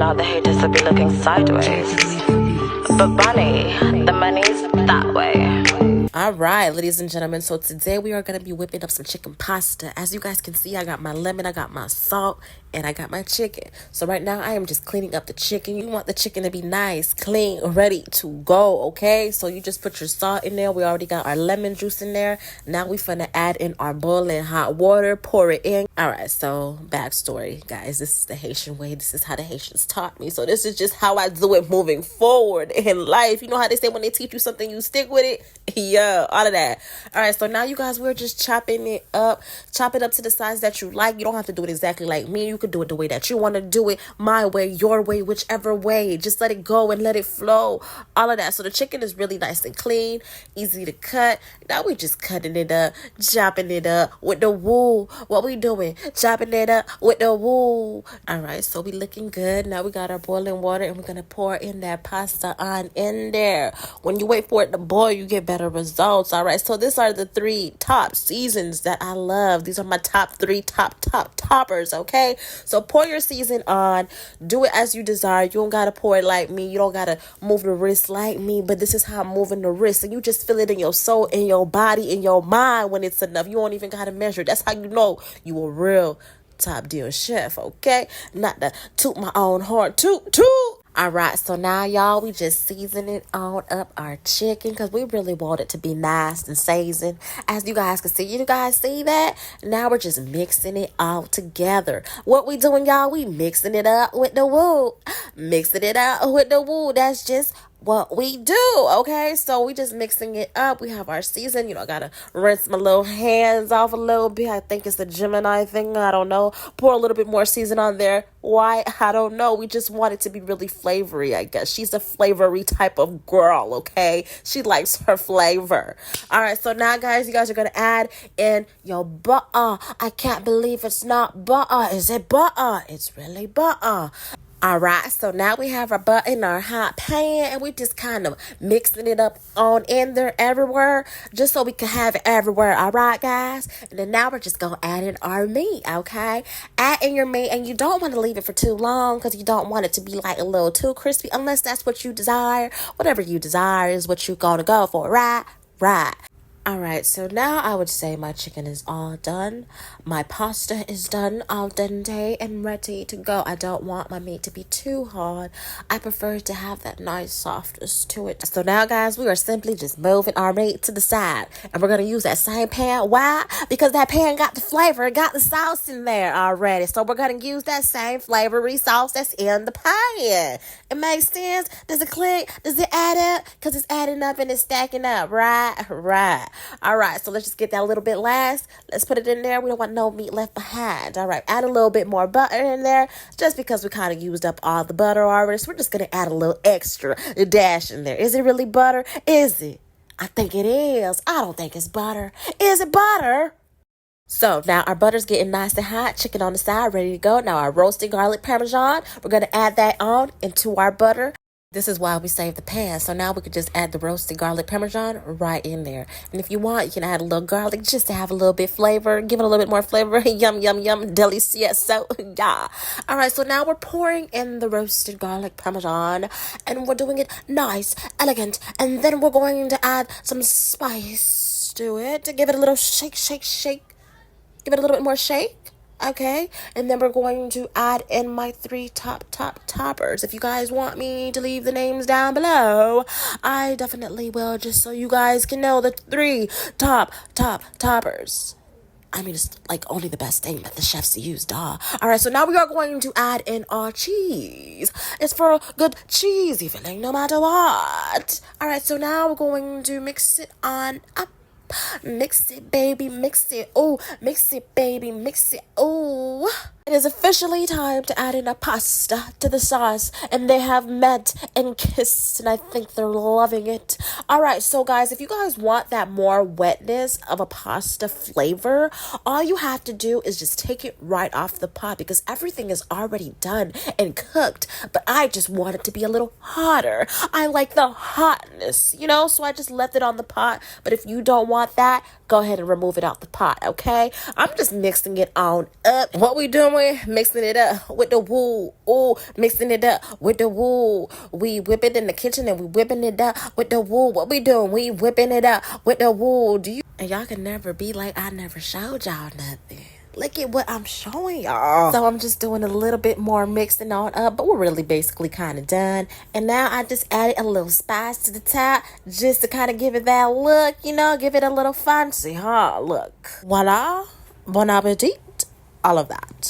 all the haters will be looking sideways. But Bunny, the money's that way. All right, ladies and gentlemen, so today we are going to be whipping up some chicken pasta. As you guys can see, I got my lemon, I got my salt, and I got my chicken. So right now, I am just cleaning up the chicken. You want the chicken to be nice, clean, ready to go, okay? So you just put your salt in there. We already got our lemon juice in there. Now we finna add in our boiling hot water, pour it in. All right, so backstory, guys. This is the Haitian way. This is how the Haitians taught me. So this is just how I do it moving forward in life. You know how they say when they teach you something, you stick with it? Yeah, all of that. All right, so now you guys, we're just chopping it up. Chop it up to the size that you like. You don't have to do it exactly like me. You could do it the way that you want to do it. My way, your way, whichever way. Just let it go and let it flow. All of that. So the chicken is really nice and clean, easy to cut. Now we just cutting it up, chopping it up with the wool. What we doing? Chopping it up with the wool. All right, so we looking good. Now we got our boiling water and we're going to pour in that pasta on in there. When you wait for it to boil, you get better results. All right, so these are the 3 top seasons that I love. These are my top 3 toppers, okay? So pour your season on. Do it as you desire. You don't got to pour it like me. You don't got to move the wrist like me, but this is how I'm moving the wrist. And you just feel it in your soul, in your body, in your mind when it's enough. You don't even got to measure. That's how you know you a real top deal chef, okay? Not to toot my own horn. Toot. All right, so now, y'all, we just seasoning on up our chicken because we really want it to be nice and seasoned. As you guys can see, you guys see that? Now we're just mixing it all together. What we doing, y'all? We mixing it up with the wool. Mixing it up with the wool. That's just what we do, okay? So we just mixing it up. We have our season. You know, I gotta rinse my little hands off a little bit. I think it's the Gemini thing. I don't know. Pour a little bit more season on there. Why? I don't know. We just want it to be really flavory, I guess. She's a flavory type of girl, okay? She likes her flavor. All right, so now, guys, you guys are gonna add in your butter. I can't believe it's not butter. Is it butter? It's really butter. All right, so now we have our butter in our hot pan, and we just kind of mixing it up on in there everywhere, just so we can have it everywhere. All right, guys? And then now we're just going to add in our meat, okay? Add in your meat, and you don't want to leave it for too long because you don't want it to be like a little too crispy unless that's what you desire. Whatever you desire is what you're going to go for, right? Right. All right, so now I would say my chicken is all done. My pasta is done, al dente, and ready to go. I don't want my meat to be too hard. I prefer to have that nice softness to it. So now, guys, we are simply just moving our meat to the side. And we're going to use that same pan. Why? Because that pan got the flavor. It got the sauce in there already. So we're going to use that same flavory sauce that's in the pan. It makes sense? Does it click? Does it add up? Because it's adding up and it's stacking up, right? Right. All right, so let's just get that a little bit last. Let's put it in there. We don't want no meat left behind. All right, add a little bit more butter in there just because we kind of used up all the butter already. So we're just going to add a little extra dash in there. Is it really butter? Is it? I think it is. I don't think it's butter. Is it butter? So now our butter's getting nice and hot. Chicken on the side, ready to go. Now our roasted garlic parmesan, we're going to add that on into our butter. This is why we save the pan. So now we could just add the roasted garlic parmesan right in there. And if you want, you can add a little garlic just to have a little bit flavor. Give it a little bit more flavor. Yum, yum, yum. Delicioso. Yeah. All right. So now we're pouring in the roasted garlic parmesan. And we're doing it nice, elegant. And then we're going to add some spice to it. To give it a little shake. Give it a little bit more shake. Okay, and then we're going to add in my 3 toppers. If you guys want me to leave the names down below, I definitely will, just so you guys can know the 3 toppers. I mean, it's like only the best thing that the chefs use, duh. All right, so now we are going to add in our cheese. It's for a good cheesy feeling no matter what. All right, so now we're going to mix it on up. Mix it, baby, mix it. Oh, mix it, baby, mix it. Oh. It is officially time to add in a pasta to the sauce, and they have met and kissed, and I think they're loving it. All right, so guys, if you guys want that more wetness of a pasta flavor, all you have to do is just take it right off the pot because everything is already done and cooked, but I just want it to be a little hotter. I like the hotness, you know, so I just left it on the pot, but if you don't want that, go ahead and remove it out the pot, okay? I'm just mixing it on up. What we doing? and we're mixing it up with the woo. Ooh, mixing it up with the woo. We whip it in the kitchen and we whipping it up with the woo. What we doing? We whipping it up with the woo. And y'all can never be like I never showed y'all nothing. Look at what I'm showing y'all. So I'm just doing a little bit more mixing on up, but we're really basically kind of done. And now I just added a little spice to the top just to kind of give it that look, give it a little fancy, huh? Look. Voila. Bon appetit. All of that.